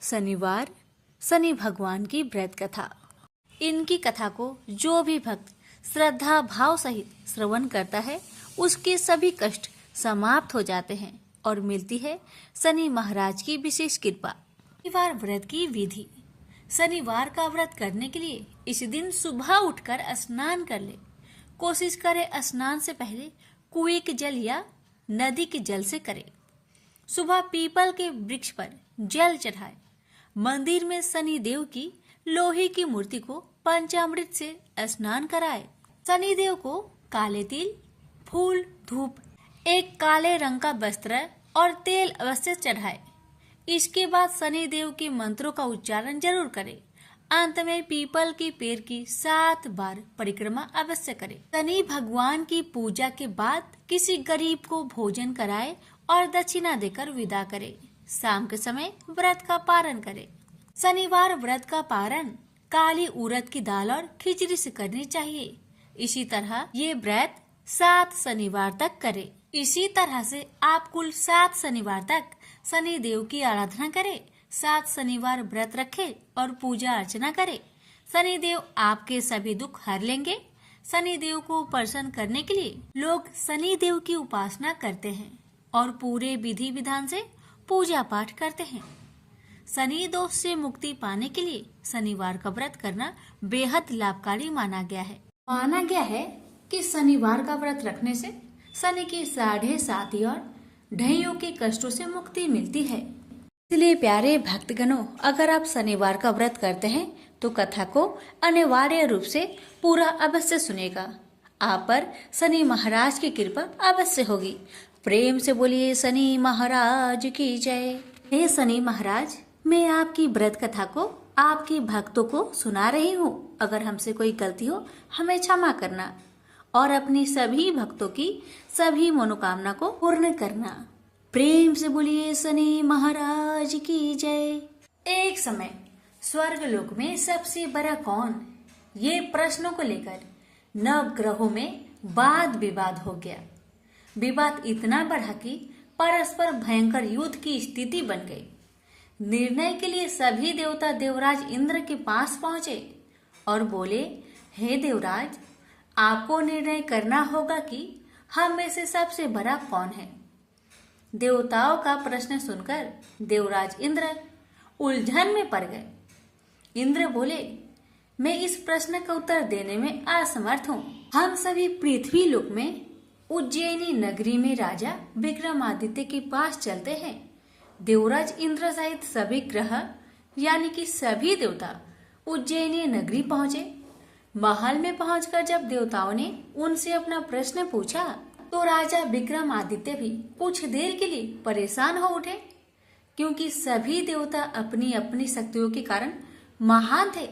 शनिवार शनि भगवान की व्रत कथा। इनकी कथा को जो भी भक्त श्रद्धा भाव सहित श्रवण करता है उसके सभी कष्ट समाप्त हो जाते हैं और मिलती है शनि महाराज की विशेष कृपा। शनिवार व्रत की विधि। शनिवार का व्रत करने के लिए इस दिन सुबह उठकर स्नान कर ले। कोशिश करे स्नान से पहले कुएं के जल या नदी के जल से करे। सुबह पीपल के वृक्ष पर जल चढ़ाए। मंदिर में शनि देव की लोहे की मूर्ति को पंचामृत से स्नान कराए। शनि देव को काले तिल, फूल, धूप, एक काले रंग का वस्त्र और तेल अवश्य चढ़ाए। इसके बाद शनि देव के मंत्रों का उच्चारण जरूर करे। अंत में पीपल के पेड़ की 7 बार परिक्रमा अवश्य करे। शनि भगवान की पूजा के बाद किसी गरीब को भोजन कराए और दक्षिणा देकर विदा करे। शाम के समय व्रत का पारण करे। शनिवार व्रत का पारण काली उड़द की दाल और खिचड़ी से करनी चाहिए। इसी तरह ये व्रत 7 शनिवार तक करे। इसी तरह से आप कुल 7 शनिवार तक शनि देव की आराधना करें। 7 शनिवार व्रत रखे और पूजा अर्चना करे। शनि देव आपके सभी दुख हर लेंगे। शनि देव को प्रसन्न करने के लिए लोग शनि देव की उपासना करते हैं और पूरे विधि विधान से पूजा पाठ करते हैं। शनि दोष से मुक्ति पाने के लिए शनिवार का व्रत करना बेहद लाभकारी माना गया है। माना गया है कि शनिवार का व्रत रखने से शनि की 7.5 और ढैयों के कष्टों से मुक्ति मिलती है। इसलिए प्यारे भक्तगणों, अगर आप शनिवार का व्रत करते हैं तो कथा को अनिवार्य रूप से पूरा अवश्य सुनेगा। आप पर शनि महाराज की कृपा अवश्य होगी। प्रेम से बोलिए शनि महाराज की जय। हे शनि महाराज, मैं आपकी व्रत कथा को आपके भक्तों को सुना रही हूँ। अगर हमसे कोई गलती हो हमें क्षमा करना और अपनी सभी भक्तों की सभी मनोकामना को पूर्ण करना। प्रेम से बोलिए शनि महाराज की जय। एक समय स्वर्ग लोक में सबसे बड़ा कौन, ये प्रश्नों को लेकर नवग्रहों में वाद विवाद हो गया। विवाद इतना बढ़ा कि परस्पर भयंकर युद्ध की स्थिति बन गई। निर्णय के लिए सभी देवता देवराज इंद्र के पास पहुंचे और बोले, हे देवराज, आपको निर्णय करना होगा कि हम में से सबसे बड़ा कौन है। देवताओं का प्रश्न सुनकर देवराज इंद्र उलझन में पड़ गए। इंद्र बोले, मैं इस प्रश्न का उत्तर देने में असमर्थ हूँ। हम सभी पृथ्वी लोक में उज्जैनी नगरी में राजा विक्रमादित्य के पास चलते हैं। देवराज इंद्र सहित सभी ग्रह यानी कि सभी देवता उज्जैनी नगरी पहुंचे। महल में पहुंचकर जब देवताओं ने उनसे अपना प्रश्न पूछा तो राजा विक्रमादित्य भी कुछ देर के लिए परेशान हो उठे, क्योंकि सभी देवता अपनी अपनी शक्तियों के कारण महान थे।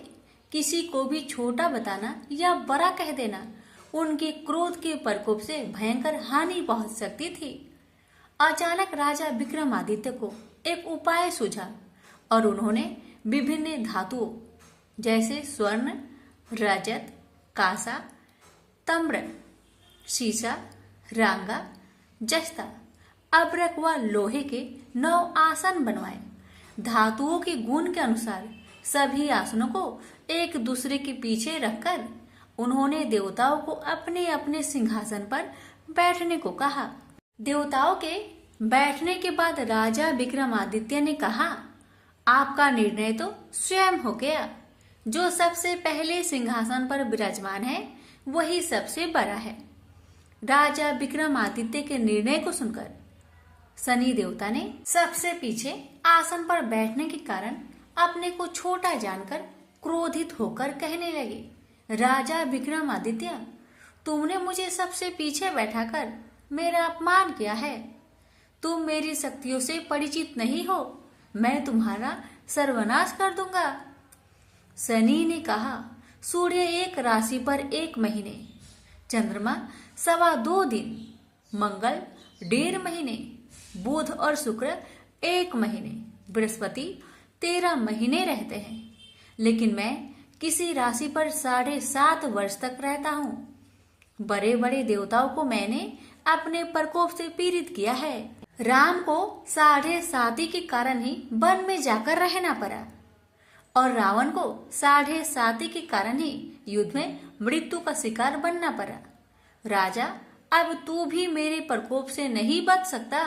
किसी को भी छोटा बताना या बड़ा कह देना उनके क्रोध के प्रकोप से भयंकर हानि पहुंच सकती थी। अचानक राजा विक्रमादित्य को एक उपाय सूझा और उन्होंने विभिन्न धातुओं जैसे स्वर्ण, रजत, कांसा, ताम्र, शीशा, रांगा, जस्ता, अब्रक व लोहे के 9 आसन बनवाए। धातुओं के गुण के अनुसार सभी आसनों को एक दूसरे के पीछे रखकर उन्होंने देवताओं को अपने अपने सिंहासन पर बैठने को कहा। देवताओं के बैठने के बाद राजा विक्रमादित्य ने कहा, आपका निर्णय तो स्वयं हो गया। जो सबसे पहले सिंहासन पर विराजमान है वही सबसे बड़ा है। राजा विक्रमादित्य के निर्णय को सुनकर शनि देवता ने सबसे पीछे आसन पर बैठने के कारण अपने को छोटा जानकर क्रोधित होकर कहने लगे, राजा विक्रमादित्य, तुमने मुझे सबसे पीछे बैठाकर मेरा अपमान किया है। तुम मेरी शक्तियों से परिचित नहीं हो। मैं तुम्हारा सर्वनाश कर दूंगा। शनि ने कहा, सूर्य एक राशि पर 1 महीने, चंद्रमा 2.25 दिन, मंगल 1.5 महीने, बुध और शुक्र 1 महीने, बृहस्पति 13 महीने रहते हैं। लेकिन मैं किसी राशि पर 7.5 वर्ष तक रहता हूँ। बड़े बड़े देवताओं को मैंने अपने प्रकोप से पीड़ित किया है। राम को साढ़े साती के कारण ही वन में जाकर रहना पड़ा और रावण को साढ़े साती के कारण ही युद्ध में मृत्यु का शिकार बनना पड़ा। राजा, अब तू भी मेरे प्रकोप से नहीं बच सकता।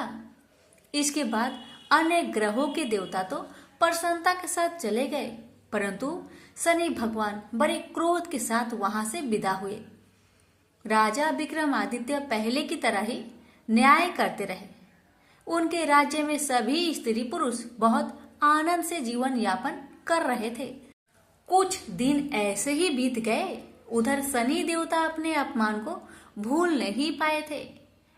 इसके बाद अन्य ग्रहों के देवता तो प्रसन्नता के साथ चले गए, परंतु शनि भगवान बड़े क्रोध के साथ वहां से विदा हुए। राजा विक्रमादित्य पहले की तरह ही न्याय करते रहे। उनके राज्य में सभी स्त्री पुरुष बहुत आनंद से जीवन यापन कर रहे थे। कुछ दिन ऐसे ही बीत गए। उधर शनि देवता अपने अपमान को भूल नहीं पाए थे।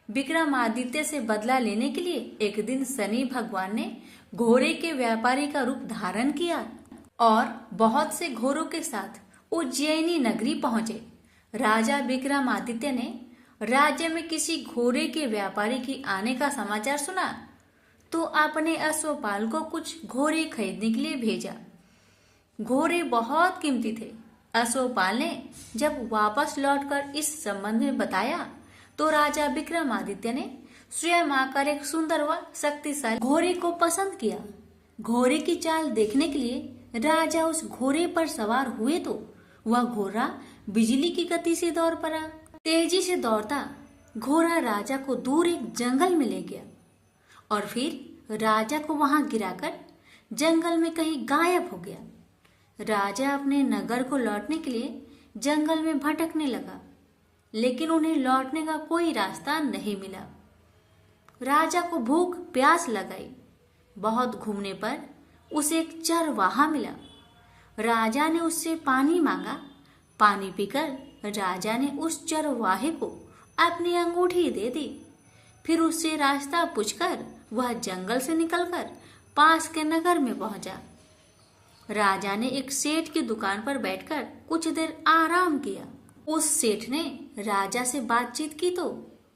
विक्रमादित्य से बदला लेने के लिए एक दिन शनि भगवान ने घोड़े के व्यापारी का रूप धारण किया और बहुत से घोड़ों के साथ उज्जैनी नगरी पहुंचे। राजा विक्रमादित्य ने राज्य में किसी घोड़े के व्यापारी की आने का समाचार सुना तो अपने अश्वपाल को कुछ घोड़े खरीदने के लिए भेजा। घोड़े बहुत कीमती थे। अश्वपाल ने जब वापस लौटकर इस संबंध में बताया तो राजा विक्रमादित्य ने स्वयं आकर एक सुंदर व शक्तिशाली घोड़े को पसंद किया। घोड़े की चाल देखने के लिए राजा उस घोड़े पर सवार हुए तो वह घोड़ा बिजली की गति से दौड़ पड़ा। तेजी से दौड़ता घोड़ा राजा को दूर एक जंगल में ले गया और फिर राजा को वहां गिराकर जंगल में कहीं गायब हो गया। राजा अपने नगर को लौटने के लिए जंगल में भटकने लगा, लेकिन उन्हें लौटने का कोई रास्ता नहीं मिला। राजा को भूख प्यास लगाई। बहुत घूमने पर उसे एक चरवाहा मिला। राजा ने उससे पानी मांगा। पानी पीकर राजा ने उस चरवाहे को अपनी अंगूठी दे दी। फिर उससे रास्ता पूछकर वह जंगल से निकलकर पास के नगर में पहुंचा। राजा ने एक सेठ की दुकान पर बैठकर कुछ देर आराम किया। उस सेठ ने राजा से बातचीत की तो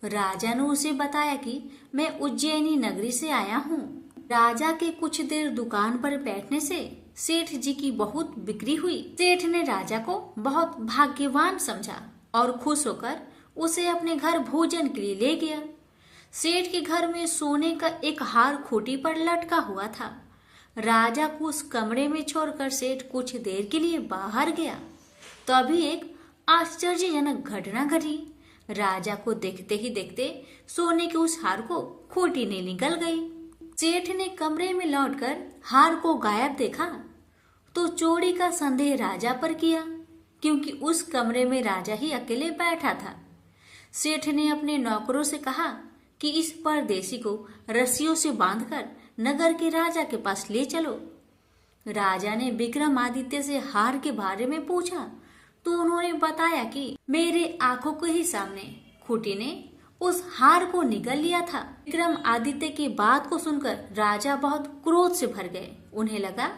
राजा ने उसे बताया कि मैं उज्जैनी नगरी से आया हूँ। राजा के कुछ देर दुकान पर बैठने से सेठ जी की बहुत बिक्री हुई। सेठ ने राजा को बहुत भाग्यवान समझा और खुश होकर उसे अपने घर भोजन के लिए ले गया। सेठ के घर में सोने का एक हार खूंटी पर लटका हुआ था। राजा को उस कमरे में छोड़कर सेठ कुछ देर के लिए बाहर गया। तभी एक आश्चर्यजनक घटना घटी। राजा को देखते ही देखते सोने के उस हार को खूंटी ने निगल गई। सेठ ने कमरे में लौटकर हार को गायब देखा तो चोरी का संदेह राजा पर किया, क्योंकि उस कमरे में राजा ही अकेले बैठा था। सेठ ने अपने नौकरों से कहा कि इस परदेसी को रस्सियों से बांधकर नगर के राजा के पास ले चलो। राजा ने विक्रमादित्य से हार के बारे में पूछा तो उन्होंने बताया कि मेरे आंखों के ही सामने खूंटी ने उस हार को निगल लिया था। विक्रमादित्य की बात को सुनकर राजा बहुत क्रोध से भर गए। उन्हें लगा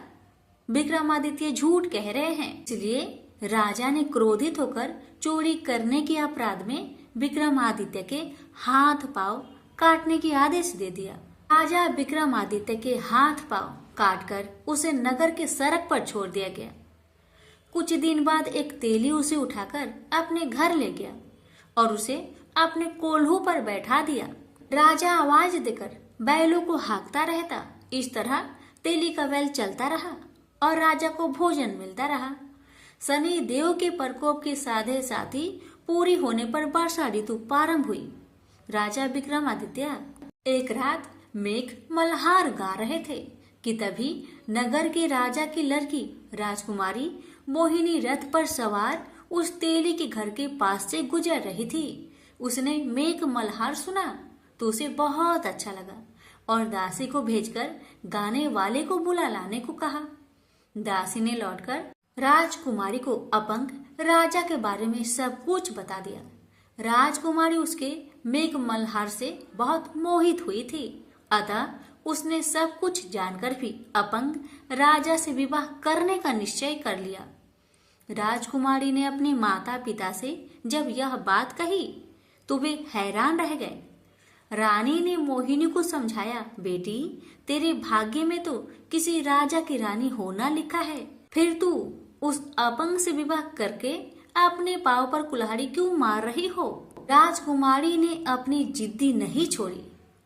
विक्रमादित्य झूठ कह रहे हैं, इसलिए राजा ने क्रोधित होकर चोरी करने के अपराध में विक्रमादित्य के हाथ पांव काटने की आदेश दे दिया। राजा विक्रमादित्य के हाथ पांव काटकर उसे नगर के सड़क पर छोड़ दिया गया। कुछ दिन बाद एक तेली उसे उठाकर अपने घर ले गया और उसे अपने कोल्हू पर बैठा दिया। राजा आवाज देकर बैलों को हाँकता रहता। इस तरह तेली का बैल चलता रहा और राजा को भोजन मिलता रहा। शनि देव के प्रकोप के साधे साथी पूरी होने पर वर्षा ऋतु प्रारंभ हुई। राजा विक्रमादित्य एक रात मेघ मल्हार गा रहे थे कि तभी नगर के राजा की लड़की राजकुमारी मोहिनी रथ पर सवार उस तेली के घर के पास से गुजर रही थी। उसने मेघ मल्हार सुना तो उसे बहुत अच्छा लगा और दासी को भेजकर गाने वाले को बुला लाने को कहा। दासी ने लौटकर राजकुमारी को अपंग राजा के बारे में सब कुछ बता दिया। राजकुमारी उसके मेघ मल्हार से बहुत मोहित हुई थी, अतः उसने सब कुछ जानकर भी अपंग राजा से विवाह करने का निश्चय कर लिया। राजकुमारी ने अपने माता पिता से जब यह बात कही तो वे हैरान रह गए। रानी ने मोहिनी को समझाया, बेटी तेरे भाग्य में तो किसी राजा की रानी होना लिखा है, फिर तू उस अपंग से विवाह करके अपने पांव पर कुल्हाड़ी क्यों मार रही हो। राजकुमारी ने अपनी जिद्दी नहीं छोड़ी।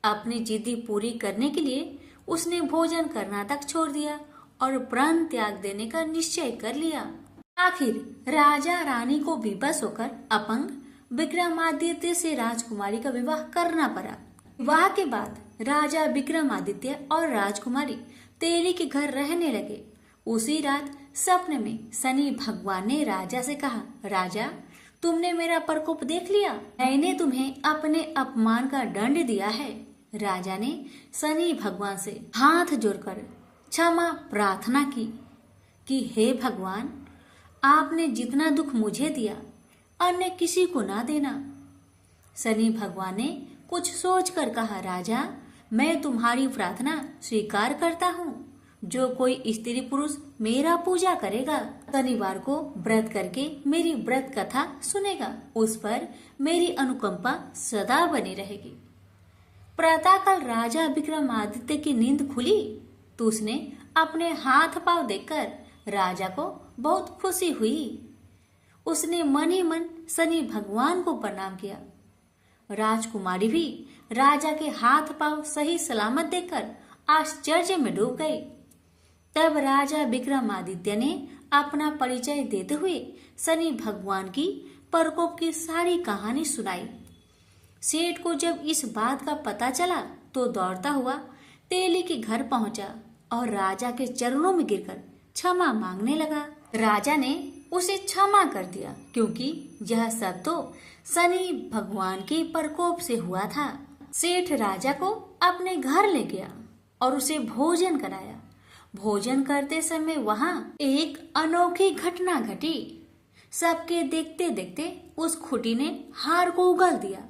अपनी जिद्दी पूरी करने के लिए उसने भोजन करना तक छोड़ दिया और प्राण त्याग देने का निश्चय कर लिया। आखिर राजा रानी को विवश होकर अपंग विक्रमादित्य से राजकुमारी का विवाह करना पड़ा। विवाह के बाद राजा विक्रमादित्य और राजकुमारी तेली के घर रहने लगे। उसी रात सपने में शनि भगवान ने राजा से कहा, राजा, तुमने मेरा प्रकोप देख लिया। मैंने तुम्हें अपने अपमान का दंड दिया है। राजा ने शनि भगवान से हाथ जोड़कर क्षमा प्रार्थना की कि हे भगवान, आपने जितना दुख मुझे दिया अन्य किसी को ना देना। शनि भगवान ने कुछ सोचकर कहा, राजा, मैं तुम्हारी प्रार्थना स्वीकार करता हूँ। जो कोई स्त्री पुरुष मेरा पूजा करेगा, शनिवार को व्रत करके मेरी व्रत कथा सुनेगा, उस पर मेरी अनुकंपा सदा बनी रहेगी। प्रातःकाल राजा विक्रमादित्य की नींद खुली तो उसने अपने हाथ पांव देखकर राजा को बहुत खुशी हुई। उसने मन ही मन शनि भगवान को प्रणाम किया। राजकुमारी भी राजा के हाथ पांव सही सलामत देखकर आश्चर्य में डूब गई। तब राजा विक्रमादित्य ने अपना परिचय देते हुए शनि भगवान की प्रकोप की सारी कहानी सुनाई। सेठ को जब इस बात का पता चला तो दौड़ता हुआ तेली के घर पहुंचा और राजा के चरणों में गिरकर क्षमा मांगने लगा। राजा ने उसे क्षमा कर दिया क्योंकि यह सब तो शनि भगवान के प्रकोप से हुआ था। सेठ राजा को अपने घर ले गया और उसे भोजन कराया। भोजन करते समय वहां एक अनोखी घटना घटी। सबके देखते देखते उस खुटी ने हार को उगल दिया।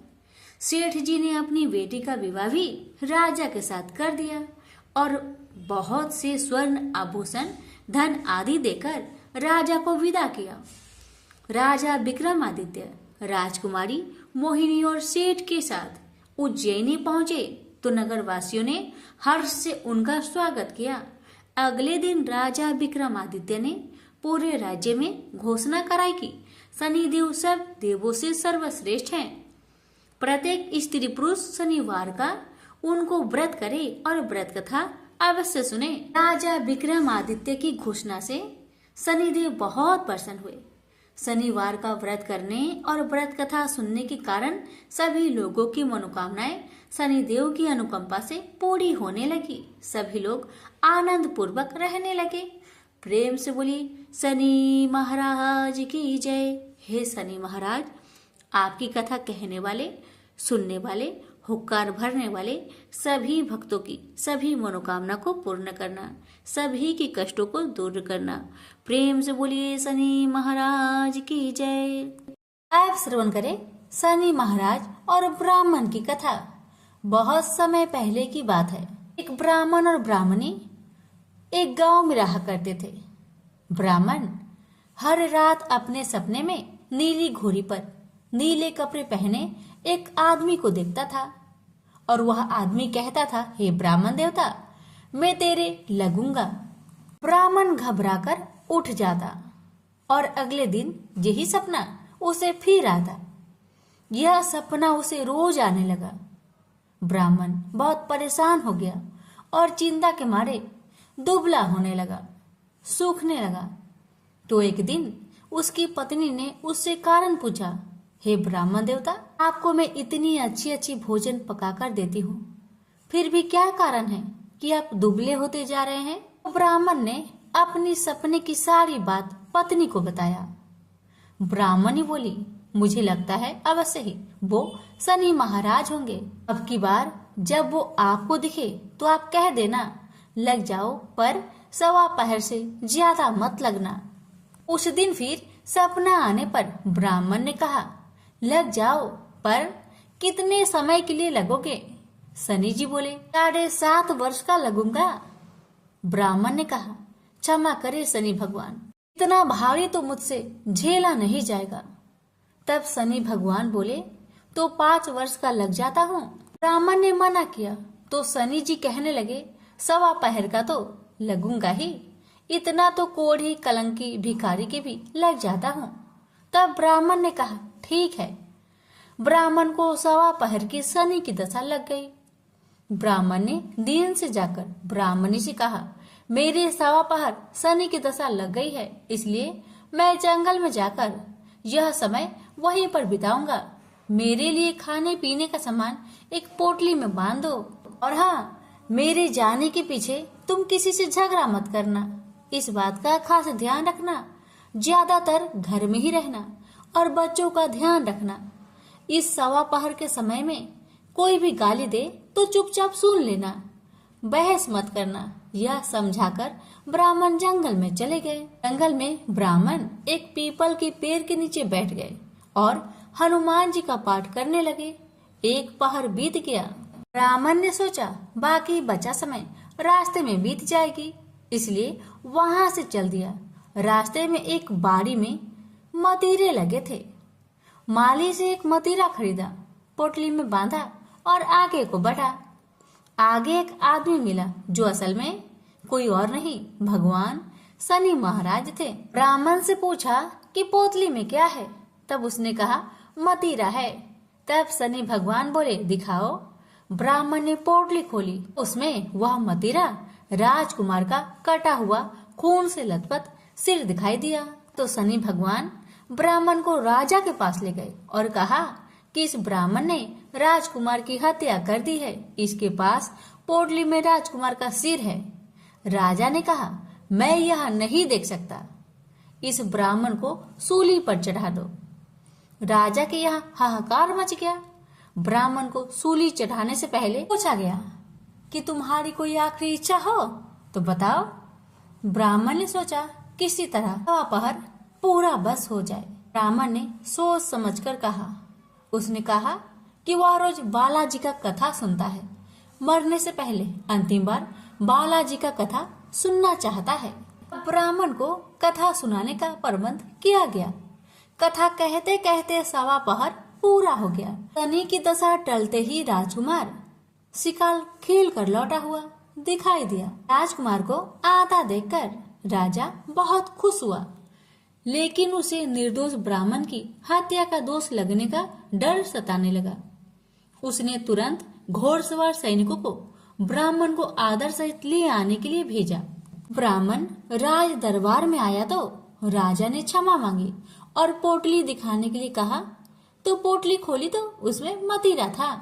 सेठ जी ने अपनी बेटी का विवाह भी राजा के साथ कर दिया और बहुत से स्वर्ण आभूषण, धन आदि देकर राजा को विदा किया। राजा विक्रमादित्य राजकुमारी मोहिनी और सेठ के साथ उज्जैनी पहुंचे तो नगर वासियों ने हर्ष से उनका स्वागत किया। अगले दिन राजा विक्रमादित्य ने पूरे राज्य में घोषणा कराई कि शनिदेव सब देवों से सर्वश्रेष्ठ हैं। प्रत्येक स्त्री पुरुष शनिवार का उनको व्रत करे और व्रत कथा अवश्य सुने। राजा विक्रमादित्य की घोषणा से शनिदेव बहुत प्रसन्न हुए। शनिवार का व्रत करने और व्रत कथा सुनने के कारण सभी लोगों की मनोकामनाएं शनिदेव की अनुकंपा से पूरी होने लगी। सभी लोग आनंद पूर्वक रहने लगे। प्रेम से बोली शनि महाराज की जय। हे शनि महाराज, आपकी कथा कहने वाले, सुनने वाले, हुक्कार भरने वाले सभी भक्तों की सभी मनोकामना को पूर्ण करना, सभी की कष्टों को दूर करना। प्रेम से बोलिए शनि महाराज की जय। आप श्रवण करें शनि महाराज और ब्राह्मण की कथा। बहुत समय पहले की बात है। एक ब्राह्मण और ब्राह्मणी एक गांव में रहा करते थे। ब्राह्मण हर रात अपने सपने में नीली घोड़ी पर नीले कपड़े पहने एक आदमी को देखता था और वह आदमी कहता था, हे ब्राह्मण देवता, मैं तेरे लगूंगा। ब्राह्मण घबराकर उठ जाता और अगले दिन यही सपना उसे फिर आता। यह सपना उसे रोज आने लगा। ब्राह्मण बहुत परेशान हो गया और चिंता के मारे दुबला होने लगा, सूखने लगा। तो एक दिन उसकी पत्नी ने उससे कारण पूछा, हे ब्राह्मण देवता, आपको मैं इतनी अच्छी अच्छी भोजन पकाकर देती हूँ, फिर भी क्या कारण है कि आप दुबले होते जा रहे हैं? तो ब्राह्मण ने अपनी सपने की सारी बात पत्नी को बताया। ब्राह्मणी बोली, मुझे लगता है अवश्य ही वो शनि महाराज होंगे। अब की बार जब वो आपको दिखे तो आप कह देना, लग जाओ, पर 1:15 से ज्यादा मत लगना। उस दिन फिर सपना आने पर ब्राह्मण ने कहा, लग जाओ, पर कितने समय के लिए लगोगे? शनि जी बोले, 7.5 वर्ष का लगूंगा। ब्राह्मण ने कहा, क्षमा करे शनि भगवान, इतना भारी तो मुझसे झेला नहीं जाएगा। तब शनि भगवान बोले, तो 5 वर्ष का लग जाता हूँ। ब्राह्मण ने मना किया तो शनि जी कहने लगे, 1:15 का तो लगूंगा ही, इतना तो कोढ़ी कलंकी भिखारी के भी लग जाता हूँ। तब ब्राह्मण ने कहा, ठीक है। ब्राह्मण को 1:15 की शनि की दशा लग गई। ब्राह्मण ने दीन से जाकर ब्राह्मणी से कहा, मेरे सवा पहर शनि की दशा लग गई है, इसलिए मैं जंगल में जाकर यह समय वहीं पर बिताऊंगा। मेरे लिए खाने पीने का सामान एक पोटली में बांध दो, और हाँ, मेरे जाने के पीछे तुम किसी से झगड़ा मत करना। इस बात का खास ध्यान रखना, ज्यादातर घर में ही रहना और बच्चों का ध्यान रखना। इस सवा पहर के समय में कोई भी गाली दे तो चुपचाप सुन लेना, बहस मत करना। यह समझाकर ब्राह्मण जंगल में चले गए। जंगल में ब्राह्मण एक पीपल के पेड़ के नीचे बैठ गए और हनुमान जी का पाठ करने लगे। एक पहर बीत गया। ब्राह्मण ने सोचा बाकी बचा समय रास्ते में बीत जाएगी, इसलिए वहां से चल दिया। रास्ते में एक बाड़ी में मतीरे लगे थे। माली से एक मतीरा खरीदा, पोटली में बांधा और आगे को बढ़ा। आगे एक आदमी मिला जो असल में कोई और नहीं, भगवान शनि महाराज थे। ब्राह्मण से पूछा कि पोतली में क्या है? तब उसने कहा, मतीरा है। तब शनि भगवान बोले, दिखाओ। ब्राह्मण ने पोटली खोली, उसमें वह मतीरा राजकुमार का कटा हुआ खून से लथपथ सिर दिखाई दिया। तो शनि भगवान ब्राह्मण को राजा के पास ले गए और कहा कि इस ब्राह्मण ने राजकुमार की हत्या कर दी है, इसके पास पोटली में राजकुमार का सिर है। राजा ने कहा, मैं यह नहीं देख सकता, इस ब्राह्मण को सूली पर चढ़ा दो। राजा के यहाँ हाहाकार मच गया। ब्राह्मण को सूली चढ़ाने से पहले पूछा गया कि तुम्हारी कोई आखिरी इच्छा हो तो बताओ। ब्राह्मण ने सोचा किसी तरह पहर पूरा बस हो जाए। ब्राह्मण ने सोच समझकर कहा। उसने कहा कि वह रोज बालाजी का कथा सुनता है, मरने से पहले अंतिम बार बालाजी का कथा सुनना चाहता है। ब्राह्मण को कथा सुनाने का प्रबंध किया गया। कथा कहते कहते सवा पहर पूरा हो गया। शनि की दशा टलते ही राजकुमार शिकाल खेल कर लौटा हुआ दिखाई दिया। राजकुमार को आता देखकर राजा बहुत खुश हुआ, लेकिन उसे निर्दोष ब्राह्मण की हत्या का दोष लगने का डर सताने लगा। उसने तुरंत घोड़सवार सैनिकों को ब्राह्मण को आदर सहित ले आने के लिए भेजा। ब्राह्मण राज दरबार में आया तो राजा ने क्षमा मांगी और पोटली दिखाने के लिए कहा, तो पोटली खोली तो उसमें मतीरा था।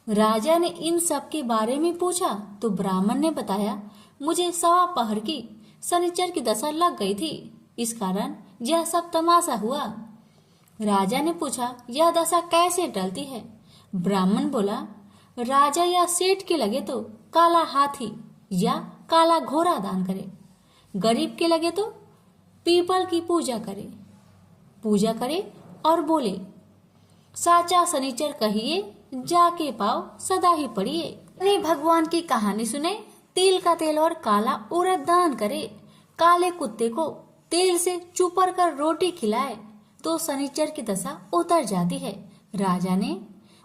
राजा ने इन सब के बारे में पूछा तो ब्राह्मण ने बताया, मुझे सवा पहर की शनिचर की दशा लग गई थी, इस कारण यह सब तमाशा हुआ। राजा ने पूछा, यह दशा कैसे टलती है? ब्राह्मण बोला, राजा या सेठ के लगे तो काला हाथी या काला घोड़ा दान करे, गरीब के लगे तो पीपल की पूजा करे और बोले, साचा शनिचर कहिए, जाके पाओ सदा ही पढ़िए। शनि भगवान की कहानी सुने, तिल का तेल और काला उड़द दान करे, काले कुत्ते को तेल से चुपर कर रोटी खिलाए तो शनिचर की दशा उतर जाती है। राजा ने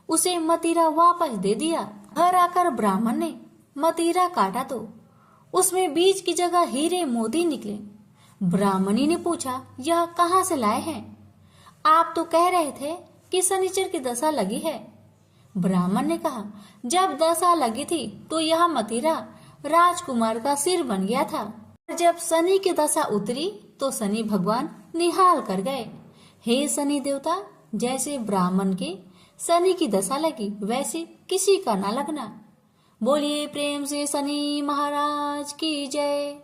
उसे मतीरा वापस दे दिया। घर आकर ब्राह्मण ने मतीरा काटा तो उसमें बीज की जगह हीरे मोती निकले। ब्राह्मणी ने पूछा, यह कहाँ से लाए हैं? आप तो कह रहे थे कि शनिचर की दशा लगी है। ब्राह्मण ने कहा, जब दशा लगी थी तो यह मतीरा राजकुमार का सिर बन गया था। जब शनि की दशा उतरी तो शनि भगवान निहाल कर गए। हे शनि देवता, जैसे ब्राह्मण के शनि की दशा लगी वैसे किसी का ना लगना। बोलिए प्रेम से शनि महाराज की जय।